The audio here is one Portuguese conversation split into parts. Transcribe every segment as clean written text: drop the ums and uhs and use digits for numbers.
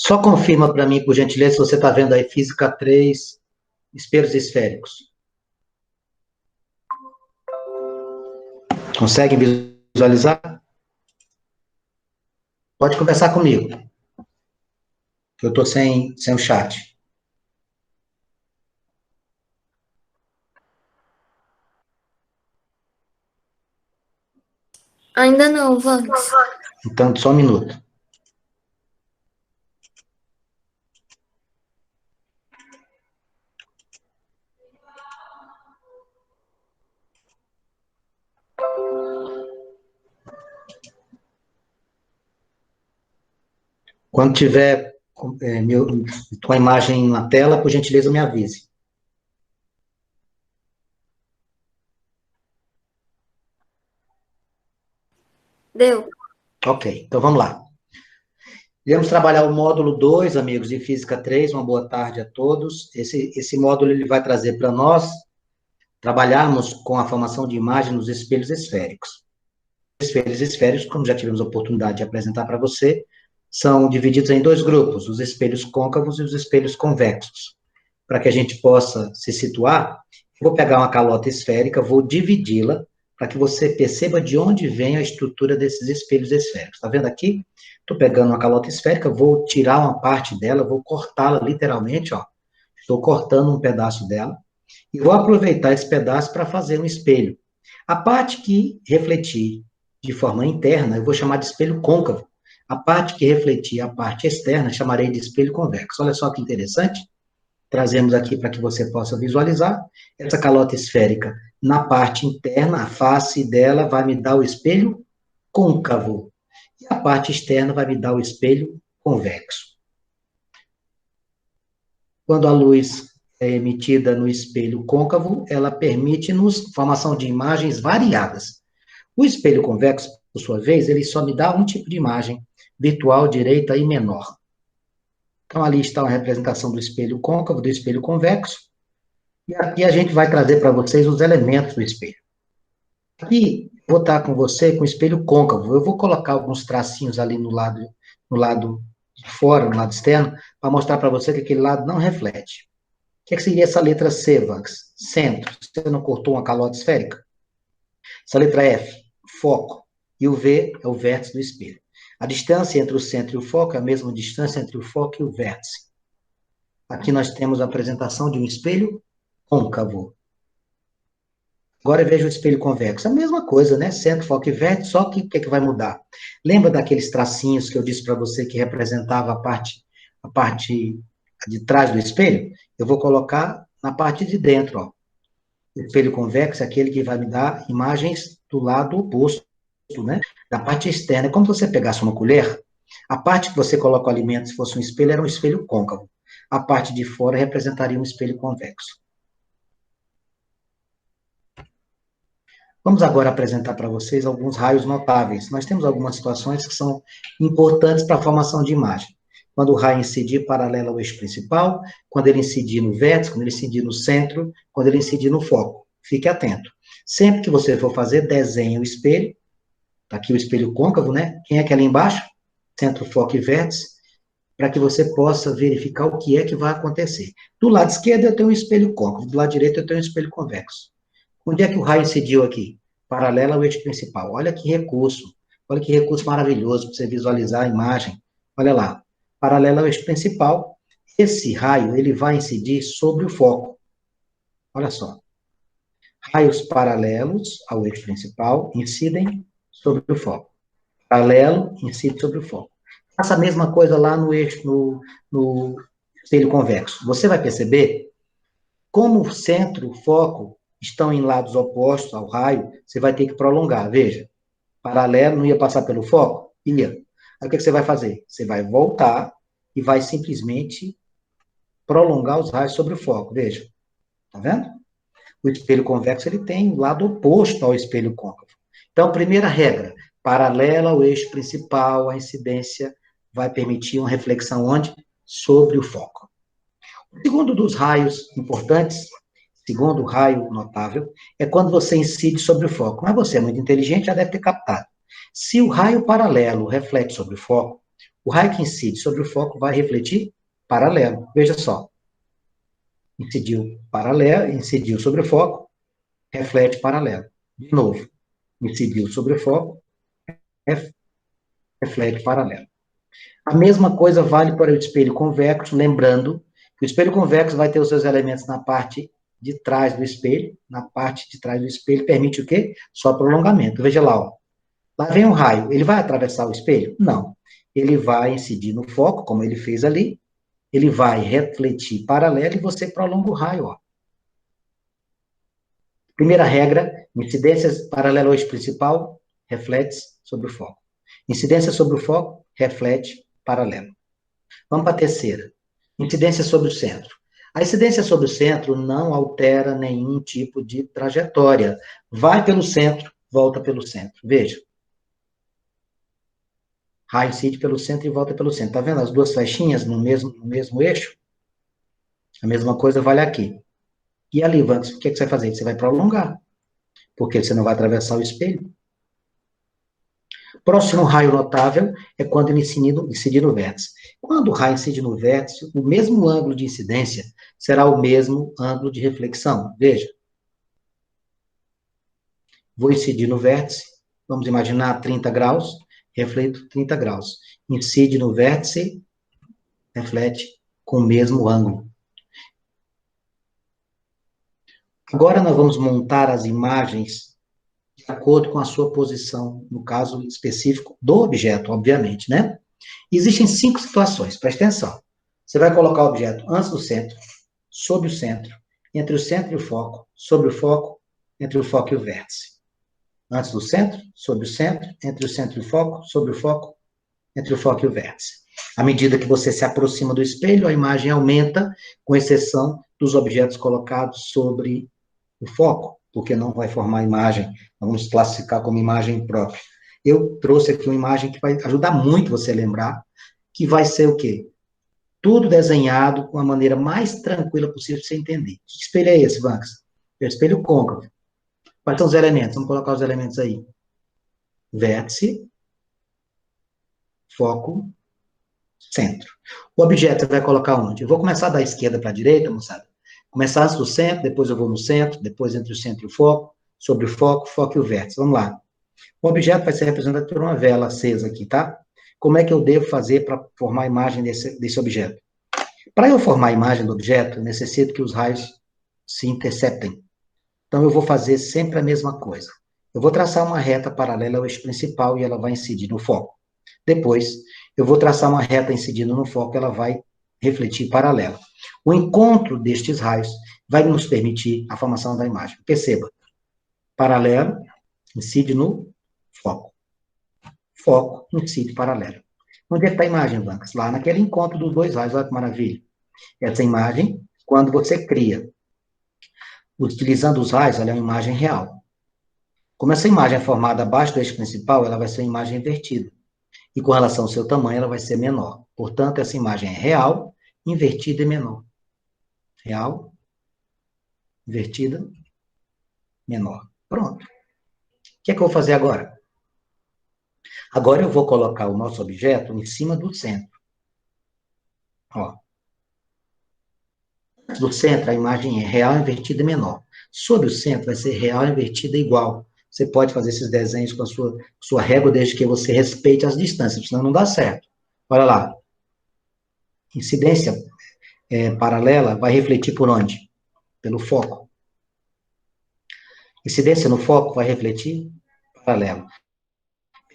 Só confirma para mim, por gentileza, se você está vendo aí Física 3, espelhos esféricos. Consegue visualizar? Pode conversar comigo, que eu estou sem o chat. Ainda não, Vans. Então, só um minuto. Quando tiver tua imagem na tela, por gentileza, me avise. Deu. Ok, então vamos lá. Iremos trabalhar o módulo 2, amigos, de Física 3. Uma boa tarde a todos. Esse módulo ele vai trazer para nós trabalharmos com a formação de imagem nos espelhos esféricos. Os espelhos esféricos, como já tivemos a oportunidade de apresentar para você, são divididos em dois grupos, os espelhos côncavos e os espelhos convexos. Para que a gente possa se situar, vou pegar uma calota esférica, vou dividi-la, para que você perceba de onde vem a estrutura desses espelhos esféricos. Está vendo aqui? Estou pegando uma calota esférica, vou tirar uma parte dela, vou cortá-la literalmente, ó. Estou cortando um pedaço dela, e vou aproveitar esse pedaço para fazer um espelho. A parte que refletir de forma interna, eu vou chamar de espelho côncavo. A parte que refletir a parte externa, chamarei de espelho convexo. Olha só que interessante. Trazemos aqui para que você possa visualizar. Essa calota esférica, na parte interna, a face dela vai me dar o espelho côncavo. E a parte externa vai me dar o espelho convexo. Quando a luz é emitida no espelho côncavo, ela permite-nos formação de imagens variadas. O espelho convexo, por sua vez, ele só me dá um tipo de imagem, virtual, direita e menor. Então, ali está a representação do espelho côncavo, do espelho convexo, e aqui a gente vai trazer para vocês os elementos do espelho. Aqui, vou estar com você com o espelho côncavo. Eu vou colocar alguns tracinhos ali no lado de fora, no lado externo, para mostrar para você que aquele lado não reflete. O que seria essa letra C, Vax? Centro. Você não cortou uma calota esférica? Essa letra F, foco. E o V é o vértice do espelho. A distância entre o centro e o foco é a mesma distância entre o foco e o vértice. Aqui nós temos a apresentação de um espelho côncavo. Agora veja o espelho convexo. A mesma coisa, né? Centro, foco e vértice, só que o que é que vai mudar? Lembra daqueles tracinhos que eu disse para você que representava a parte de trás do espelho? Eu vou colocar na parte de dentro, ó. O espelho convexo é aquele que vai me dar imagens do lado oposto, né? Da parte externa. É como se você pegasse uma colher, a parte que você coloca o alimento, se fosse um espelho, era um espelho côncavo. A parte de fora representaria um espelho convexo. Vamos agora apresentar para vocês alguns raios notáveis. Nós temos algumas situações que são importantes para a formação de imagem. Quando o raio incidir paralelo ao eixo principal, quando ele incidir no vértice, quando ele incidir no centro, quando ele incidir no foco. Fique atento. Sempre que você for fazer, desenhe o espelho. Está aqui o espelho côncavo, né? Quem é que é ali embaixo? Centro, foco e vértice, para que você possa verificar o que é que vai acontecer. Do lado esquerdo eu tenho um espelho côncavo, do lado direito eu tenho um espelho convexo. Onde é que o raio incidiu aqui? Paralelo ao eixo principal. Olha que recurso maravilhoso para você visualizar a imagem. Olha lá, paralelo ao eixo principal, esse raio ele vai incidir sobre o foco. Olha só. Raios paralelos ao eixo principal incidem sobre o foco. Paralelo incide sobre o foco. Faça a mesma coisa lá no eixo, no espelho convexo. Você vai perceber como o centro, o foco, estão em lados opostos ao raio, você vai ter que prolongar. Veja, paralelo não ia passar pelo foco? Ia. Aí o que você vai fazer? Você vai voltar e vai simplesmente prolongar os raios sobre o foco. Veja. Tá vendo? O espelho convexo ele tem o lado oposto ao espelho côncavo. Então, primeira regra, paralela ao eixo principal, a incidência vai permitir uma reflexão onde? Sobre o foco. O segundo dos raios importantes, segundo raio notável, é quando você incide sobre o foco. Mas você é muito inteligente, já deve ter captado. Se o raio paralelo reflete sobre o foco, O raio que incide sobre o foco vai refletir paralelo. Veja só. Incidiu sobre o foco, reflete paralelo. De novo, incidiu sobre o foco, reflete paralelo. A mesma coisa vale para o espelho convexo, lembrando que o espelho convexo vai ter os seus elementos na parte de trás do espelho. Na parte de trás do espelho permite o quê? Só prolongamento. Veja lá, ó. Lá vem um raio. Ele vai atravessar o espelho? Não. Ele vai incidir no foco, como ele fez ali. Ele vai refletir paralelo e você prolonga o raio, ó. Primeira regra, incidência paralela ao eixo principal, reflete sobre o foco. Incidência sobre o foco, reflete paralelo. Vamos para a terceira. Incidência sobre o centro. A incidência sobre o centro não altera nenhum tipo de trajetória. Vai pelo centro, volta pelo centro. Veja. Raio incide pelo centro e volta pelo centro. Tá vendo as duas flechinhas no mesmo eixo? A mesma coisa vale aqui. E ali, Vanks, o que você vai fazer? Você vai prolongar. Porque você não vai atravessar o espelho. Próximo raio notável é quando ele incide no vértice. Quando o raio incide no vértice, o mesmo ângulo de incidência será o mesmo ângulo de reflexão. Veja. Vou incidir no vértice, vamos imaginar 30 graus, refleto 30 graus. Incide no vértice, reflete com o mesmo ângulo. Agora nós vamos montar as imagens de acordo com a sua posição, no caso específico do objeto, obviamente, né? Existem 5 situações, presta atenção. Você vai colocar o objeto antes do centro, sob o centro, entre o centro e o foco, sobre o foco, entre o foco e o vértice. Antes do centro, sob o centro, entre o centro e o foco, sobre o foco, entre o foco e o vértice. À medida que você se aproxima do espelho, a imagem aumenta, com exceção dos objetos colocados sobre o foco, porque não vai formar imagem, vamos classificar como imagem própria. Eu trouxe aqui uma imagem que vai ajudar muito você a lembrar, que vai ser o quê? Tudo desenhado com a maneira mais tranquila possível para você entender. Que espelho é esse, Vanks? É o espelho côncavo. Quais são os elementos? Vamos colocar os elementos aí. Vértice, foco, centro. O objeto você vai colocar onde? Eu vou começar da esquerda para a direita, moçada. Começar antes do centro, depois eu vou no centro, depois entre o centro e o foco, sobre o foco, foco e o vértice. Vamos lá. O objeto vai ser representado por uma vela acesa aqui, tá? Como é que eu devo fazer para formar a imagem desse objeto? Para eu formar a imagem do objeto, eu necessito que os raios se interceptem. Então, eu vou fazer sempre a mesma coisa. Eu vou traçar uma reta paralela ao eixo principal e ela vai incidir no foco. Depois, eu vou traçar uma reta incidindo no foco, ela vai refletir paralelo. O encontro destes raios vai nos permitir a formação da imagem. Perceba, paralelo incide no foco. Foco incide paralelo. Onde é que está a imagem, Vancas? Lá naquele encontro dos dois raios, olha que maravilha. Essa imagem, quando você cria, utilizando os raios, ela é uma imagem real. Como essa imagem é formada abaixo do eixo principal, ela vai ser uma imagem invertida. E com relação ao seu tamanho, ela vai ser menor. Portanto, essa imagem é real, invertida e menor. Real, invertida, menor. Pronto. O que é que eu vou fazer agora? Agora eu vou colocar o nosso objeto em cima do centro. Ó. Do centro, a imagem é real, invertida e menor. Sobre o centro, vai ser real, invertida e igual. Você pode fazer esses desenhos com a sua régua, desde que você respeite as distâncias, senão não dá certo. Olha lá. Incidência paralela vai refletir por onde? Pelo foco. Incidência no foco vai refletir paralelo.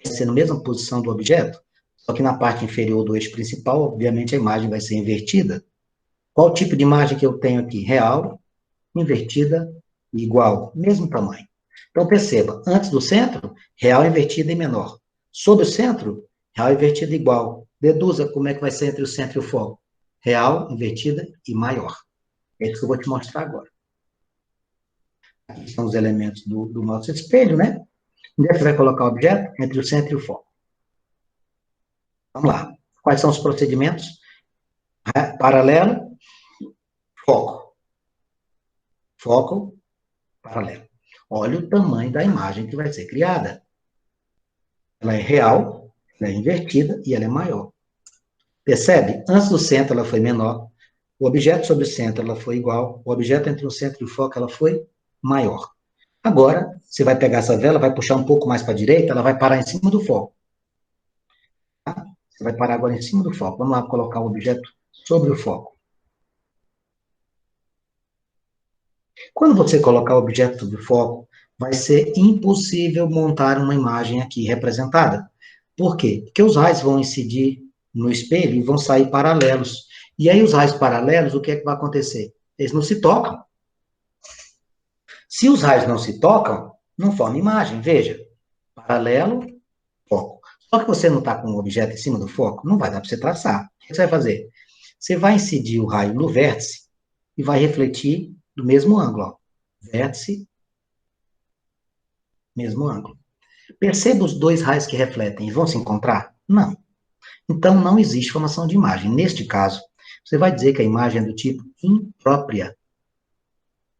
Vai ser na mesma posição do objeto, só que na parte inferior do eixo principal, obviamente, a imagem vai ser invertida. Qual tipo de imagem que eu tenho aqui? Real, invertida e igual, mesmo tamanho. Então, perceba, antes do centro, real, invertida e menor. Sobre o centro, real, invertida e igual. Deduza como é que vai ser entre o centro e o foco. Real, invertida e maior. É isso que eu vou te mostrar agora. Aqui são os elementos do nosso espelho, né? Onde é que você vai colocar o objeto? Entre o centro e o foco. Vamos lá. Quais são os procedimentos? Paralelo, foco. Foco, paralelo. Olha o tamanho da imagem que vai ser criada. Ela é real, ela é invertida e ela é maior. Percebe? Antes do centro ela foi menor, o objeto sobre o centro ela foi igual, o objeto entre o centro e o foco ela foi maior. Agora, você vai pegar essa vela, vai puxar um pouco mais para a direita, ela vai parar em cima do foco. Tá? Você vai parar agora em cima do foco. Vamos lá colocar o objeto sobre o foco. Quando você colocar o objeto sobre o foco, vai ser impossível montar uma imagem aqui representada. Por quê? Porque os raios vão incidir no espelho e vão sair paralelos. E aí os raios paralelos, o que é que vai acontecer? Eles não se tocam. Se os raios não se tocam, não forma imagem. Veja, paralelo, foco. Só que você não está com o objeto em cima do foco, não vai dar para você traçar. O que você vai fazer? Você vai incidir o raio no vértice e vai refletir do mesmo ângulo. Ó. Vértice, mesmo ângulo. Perceba os dois raios que refletem e vão se encontrar? Não. Então, não existe formação de imagem. Neste caso, você vai dizer que a imagem é do tipo imprópria.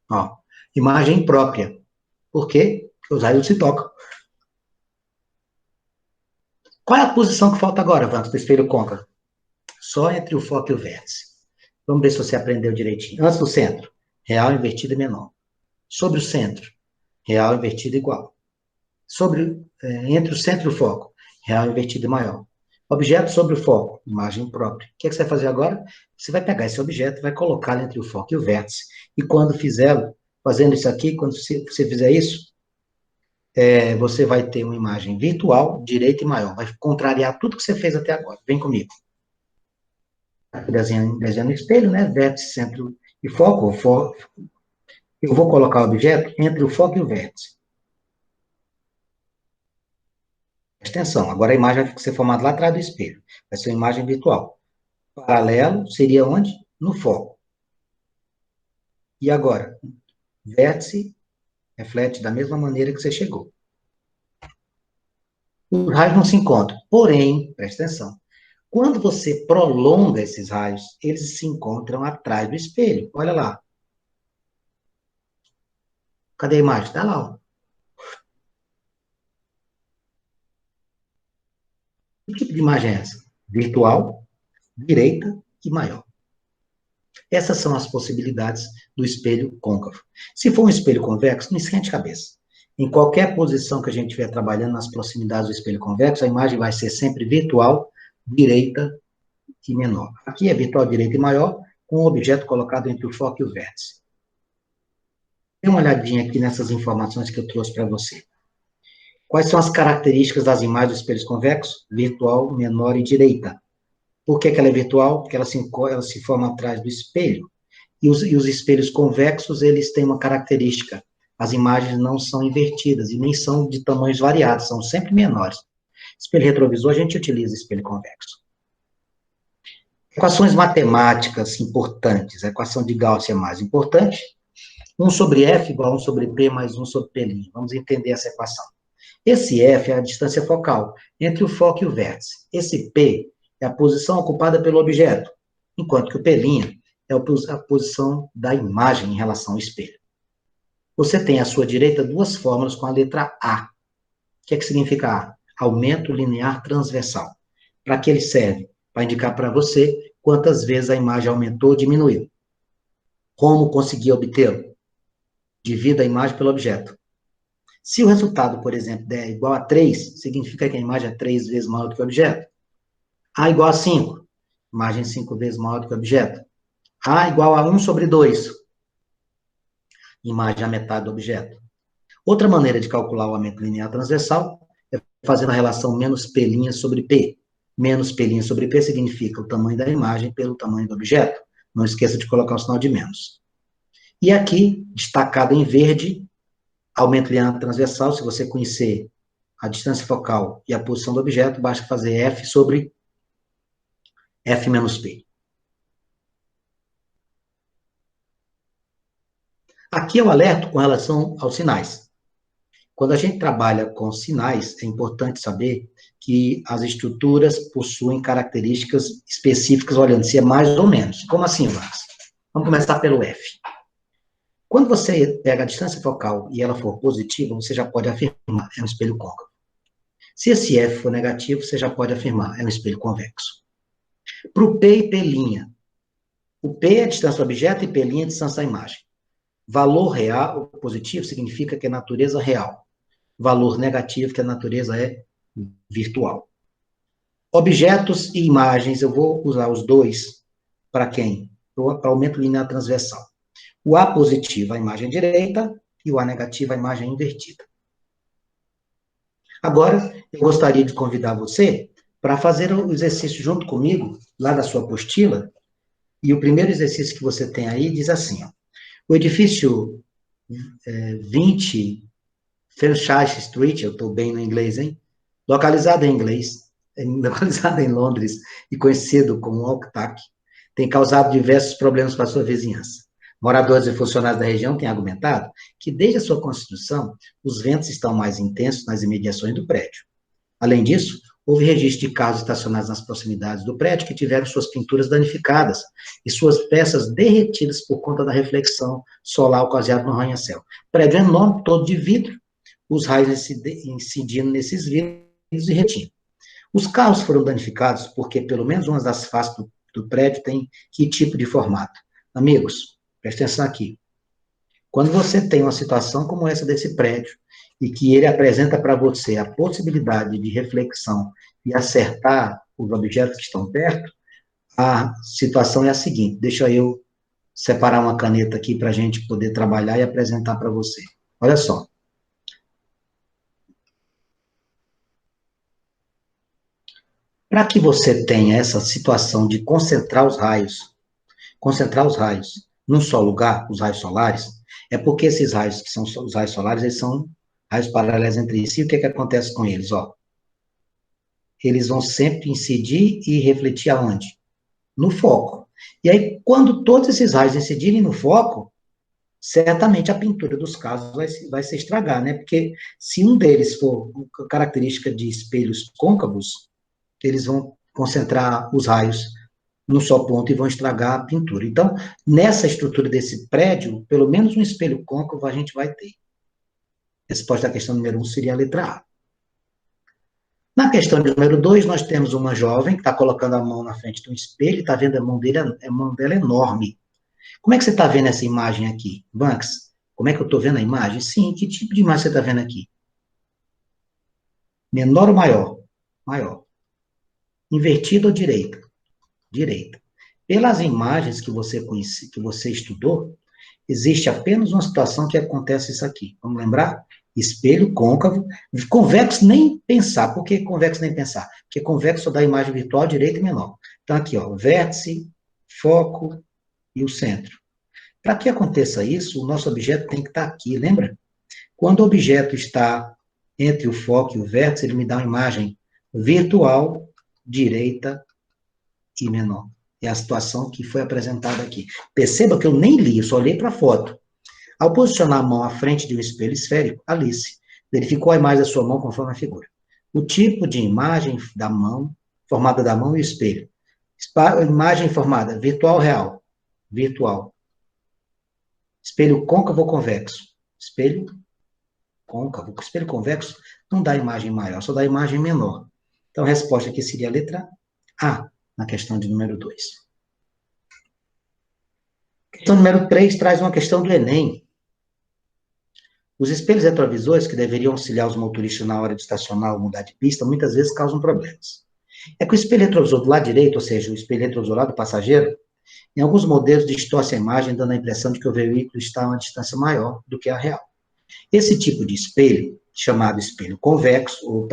Ó, imagem imprópria. Por quê? Porque os raios se tocam. Qual é a posição que falta agora, Vantos, do espelho côncavo? Só entre o foco e o vértice. Vamos ver se você aprendeu direitinho. Antes do centro, real, invertido e menor. Sobre o centro, real, invertido igual. Entre o centro e o foco, real, invertido e maior. Objeto sobre o foco, imagem própria. O que você vai fazer agora? Você vai pegar esse objeto e vai colocá-lo entre o foco e o vértice. E quando fazendo isso aqui, quando você fizer isso, você vai ter uma imagem virtual, direita e maior. Vai contrariar tudo que você fez até agora. Vem comigo. Desenho no espelho, né? Vértice, centro e foco. Eu vou colocar o objeto entre o foco e o vértice. Presta atenção. Agora a imagem vai ser formada lá atrás do espelho. Vai ser uma imagem virtual. Paralelo seria onde? No foco. E agora? Vértice reflete da mesma maneira que você chegou. Os raios não se encontram. Porém, presta atenção. Quando você prolonga esses raios, eles se encontram atrás do espelho. Olha lá. Cadê a imagem? Está lá. Ó. Que tipo de imagem é essa? Virtual, direita e maior. Essas são as possibilidades do espelho côncavo. Se for um espelho convexo, não esquente a cabeça. Em qualquer posição que a gente estiver trabalhando nas proximidades do espelho convexo, a imagem vai ser sempre virtual, direita e menor. Aqui é virtual, direita e maior, com o objeto colocado entre o foco e o vértice. Dê uma olhadinha aqui nessas informações que eu trouxe para você. Quais são as características das imagens dos espelhos convexos? Virtual, menor e direita. Por que ela é virtual? Porque ela se forma atrás do espelho. E os espelhos convexos, eles têm uma característica. As imagens não são invertidas e nem são de tamanhos variados, são sempre menores. Espelho retrovisor, a gente utiliza espelho convexo. Equações matemáticas importantes. A equação de Gauss é mais importante. 1 sobre F igual a 1 sobre P mais 1 sobre P'. Vamos entender essa equação. Esse F é a distância focal entre o foco e o vértice. Esse P é a posição ocupada pelo objeto, enquanto que o P' é a posição da imagem em relação ao espelho. Você tem à sua direita duas fórmulas com a letra A. O que significa A? Aumento linear transversal. Para que ele serve? Para indicar para você quantas vezes a imagem aumentou ou diminuiu. Como conseguir obtê-lo? Divida a imagem pelo objeto. Se o resultado, por exemplo, der igual a 3, significa que a imagem é 3 vezes maior do que o objeto. A igual a 5, imagem 5 vezes maior do que o objeto. A igual a 1 sobre 2, imagem a metade do objeto. Outra maneira de calcular o aumento linear transversal é fazendo a relação menos P' sobre P. Menos P' sobre P significa o tamanho da imagem pelo tamanho do objeto. Não esqueça de colocar o sinal de menos. E aqui, destacado em verde, aumento linear transversal, se você conhecer a distância focal e a posição do objeto, basta fazer F sobre F menos P. Aqui é o alerta com relação aos sinais. Quando a gente trabalha com sinais, é importante saber que as estruturas possuem características específicas, olhando se é mais ou menos. Como assim, Max? Vamos começar pelo F. Quando você pega a distância focal e ela for positiva, você já pode afirmar, é um espelho côncavo. Se esse F for negativo, você já pode afirmar, é um espelho convexo. Para o P e P'. O P é a distância do objeto e P' é a distância da imagem. Valor real, positivo, significa que é natureza real. Valor negativo, que a natureza é virtual. Objetos e imagens, eu vou usar os dois para quem? Para aumento linear transversal. O A positivo, a imagem direita, e o A negativo, a imagem invertida. Agora, eu gostaria de convidar você para fazer o exercício junto comigo, lá da sua apostila, e o primeiro exercício que você tem aí diz assim, ó, o edifício 20 Fenchurch Street, eu estou bem no inglês, hein? Localizado em Londres e conhecido como Oak-Park, tem causado diversos problemas para a sua vizinhança. Moradores e funcionários da região têm argumentado que, desde a sua construção, os ventos estão mais intensos nas imediações do prédio. Além disso, houve registro de carros estacionados nas proximidades do prédio que tiveram suas pinturas danificadas e suas peças derretidas por conta da reflexão solar ocasionada no arranha-céu. Prédio enorme, todo de vidro, os raios incidindo nesses vidros e retindo. Os carros foram danificados porque pelo menos uma das faces do prédio tem que tipo de formato? Amigos, presta atenção aqui. Quando você tem uma situação como essa desse prédio, e que ele apresenta para você a possibilidade de reflexão e acertar os objetos que estão perto, a situação é a seguinte, deixa eu separar uma caneta aqui para a gente poder trabalhar e apresentar para você. Olha só. Para que você tenha essa situação de concentrar os raios num só lugar, os raios solares, é porque esses raios, que são os raios solares, eles são raios paralelos entre si. O que acontece com eles? Ó, eles vão sempre incidir e refletir aonde? No foco. E aí, quando todos esses raios incidirem no foco, certamente a pintura dos carros vai se estragar, né? Porque se um deles for característica de espelhos côncavos, eles vão concentrar os raios num só ponto e vão estragar a pintura. Então, nessa estrutura desse prédio, pelo menos um espelho côncavo a gente vai ter. A resposta à questão número 1 seria a letra A. Na questão de número 2, nós temos uma jovem que está colocando a mão na frente de um espelho, está vendo a mão dela enorme. Como é que você está vendo essa imagem aqui? Banks, como é que eu estou vendo a imagem? Sim, que tipo de imagem você está vendo aqui? Menor ou maior? Maior. Invertida ou direita? Direita. Pelas imagens que você conhece, que você estudou, existe apenas uma situação que acontece isso aqui. Vamos lembrar? Espelho côncavo, convexo nem pensar. Por que convexo nem pensar? Porque convexo só dá imagem virtual direita e menor. Então, aqui, ó, vértice, foco e o centro. Para que aconteça isso, o nosso objeto tem que estar aqui, lembra? Quando o objeto está entre o foco e o vértice, ele me dá uma imagem virtual, direita e menor. É a situação que foi apresentada aqui. Perceba que eu nem li, eu só olhei para a foto. Ao posicionar a mão à frente de um espelho esférico, Alice verificou a imagem da sua mão conforme a figura. O tipo de imagem da mão, formada da mão e o espelho. Imagem formada, virtual ou real? Virtual. Espelho côncavo ou convexo? Espelho côncavo. Espelho convexo não dá imagem maior, só dá imagem menor. Então, a resposta aqui seria a letra A, na questão de número 2. Questão número 3 traz uma questão do Enem. Os espelhos retrovisores, que deveriam auxiliar os motoristas na hora de estacionar ou mudar de pista, muitas vezes causam problemas. É que o espelho retrovisor do lado direito, ou seja, o espelho retrovisor lá do passageiro, em alguns modelos distorce a imagem, dando a impressão de que o veículo está a uma distância maior do que a real. Esse tipo de espelho, chamado espelho convexo,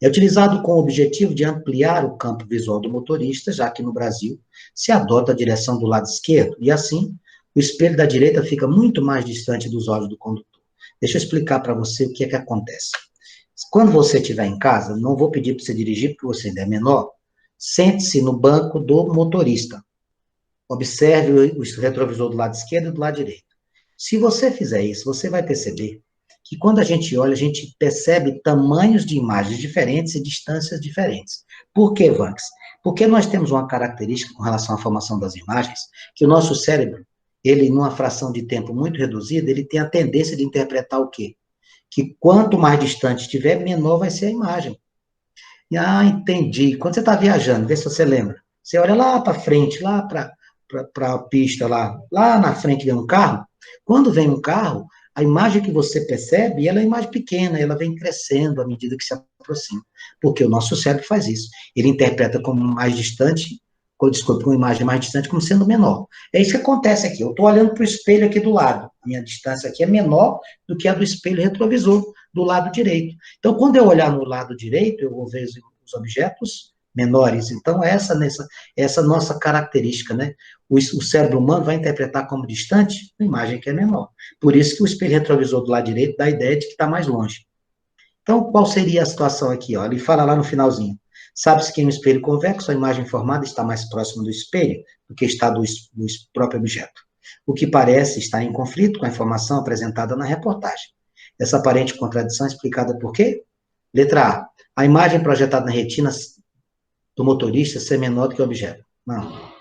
é utilizado com o objetivo de ampliar o campo visual do motorista, já que no Brasil se adota a direção do lado esquerdo, e assim, o espelho da direita fica muito mais distante dos olhos do condutor. Deixa eu explicar para você o que é que acontece. Quando você estiver em casa, não vou pedir para você dirigir, porque você ainda é menor, sente-se no banco do motorista. Observe o retrovisor do lado esquerdo e do lado direito. Se você fizer isso, você vai perceber que quando a gente olha, a gente percebe tamanhos de imagens diferentes e distâncias diferentes. Por que, Vanks? Porque nós temos uma característica com relação à formação das imagens, que o nosso cérebro, ele, numa fração de tempo muito reduzida, ele tem a tendência de interpretar o quê? Que quanto mais distante estiver, menor vai ser a imagem. Ah, entendi. Quando você está viajando, vê se você lembra. Você olha lá para frente, lá para a pista, lá na frente vem um carro. Quando vem um carro, a imagem que você percebe, ela é uma imagem pequena, ela vem crescendo à medida que se aproxima. Porque o nosso cérebro faz isso. Ele interpreta como mais distante, desculpa, uma imagem mais distante como sendo menor. É isso que acontece aqui. Eu estou olhando para o espelho aqui do lado. A minha distância aqui é menor do que a do espelho retrovisor do lado direito. Então, quando eu olhar no lado direito, eu vou ver os objetos menores. Então, essa nossa característica, né? O cérebro humano vai interpretar como distante uma imagem que é menor. Por isso que o espelho retrovisor do lado direito dá a ideia de que está mais longe. Então, qual seria a situação aqui? Ó? Ele fala lá no finalzinho. Sabe-se que em um espelho convexo, a imagem formada está mais próxima do espelho do que está do próprio objeto. O que parece estar em conflito com a informação apresentada na reportagem. Essa aparente contradição é explicada por quê? Letra A. A imagem projetada na retina do motorista ser menor do que o objeto. Não.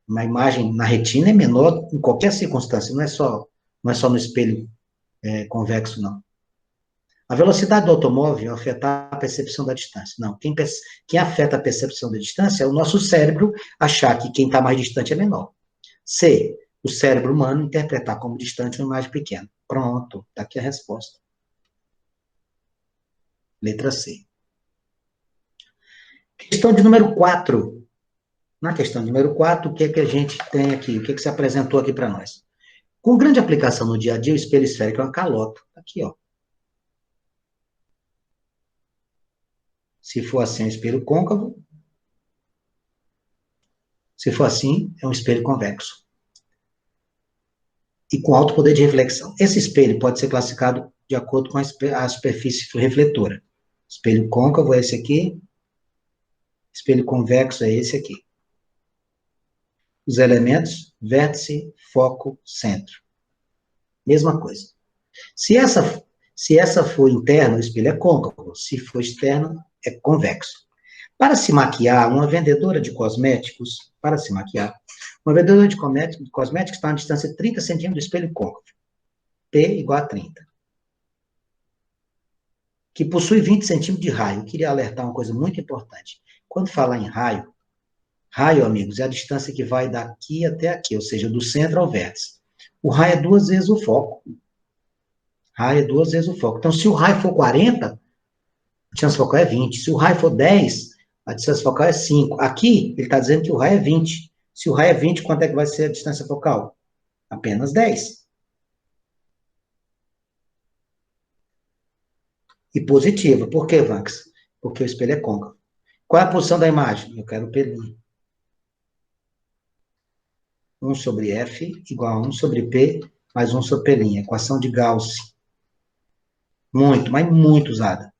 Uma imagem na retina é menor em qualquer circunstância, não é só no espelho convexo, não. A velocidade do automóvel afeta a percepção da distância. Não, quem afeta a percepção da distância é o nosso cérebro achar que quem está mais distante é menor. C, o cérebro humano interpretar como distante uma imagem pequena. Pronto, está aqui a resposta. Letra C. Questão de número 4. Na questão de número 4, o que é que a gente tem aqui? O que é que se apresentou aqui para nós? Com grande aplicação no dia a dia, o espelho esférico é uma calota. Aqui, ó. Se for assim, é um espelho côncavo. Se for assim, é um espelho convexo. E com alto poder de reflexão. Esse espelho pode ser classificado de acordo com a superfície refletora. Espelho côncavo é esse aqui. Espelho convexo é esse aqui. Os elementos, vértice, foco, centro. Mesma coisa. Se essa for interna, o espelho é côncavo. Se for externo, é convexo. Para se maquiar, uma vendedora de cosméticos está a distância de 30 centímetros do espelho côncavo. P igual a 30. Que possui 20 centímetros de raio. Eu queria alertar uma coisa muito importante. Quando falar em raio, amigos, é a distância que vai daqui até aqui, ou seja, do centro ao vértice. O raio é 2 vezes o foco. Então, se o raio for 40, a distância focal é 20. Se o raio for 10, a distância focal é 5. Aqui, ele está dizendo que o raio é 20. Se o raio é 20, quanto é que vai ser a distância focal? Apenas 10. E positiva. Por quê, Vax? Porque o espelho é côncavo. Qual é a posição da imagem? Eu quero o pelinho. 1 sobre F igual a 1 sobre P mais 1 sobre P'. Equação de Gauss. Muito, mas muito usada.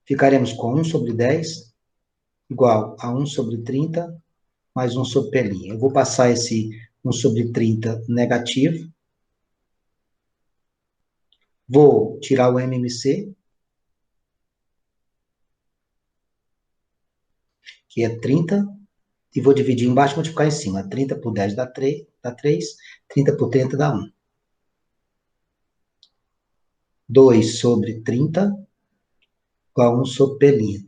Ficaremos com 1 sobre 10 igual a 1 sobre 30 mais 1 sobre P'. Eu vou passar esse 1 sobre 30 negativo. Vou tirar o MMC, que é 30, e vou dividir embaixo e multiplicar em cima. 30 por 10 dá 3, 30 por 30 dá 1. 2 sobre 30 igual a 1 sobre P'.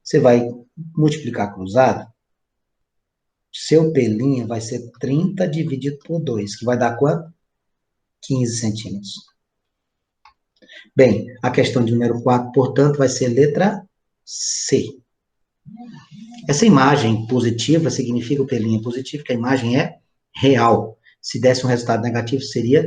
Você vai multiplicar cruzado, seu P' vai ser 30 dividido por 2, que vai dar quanto? 15 centímetros. Bem, a questão de número 4, portanto, vai ser letra C. Essa imagem positiva significa o P' positivo, que a imagem é real. Se desse um resultado negativo, seria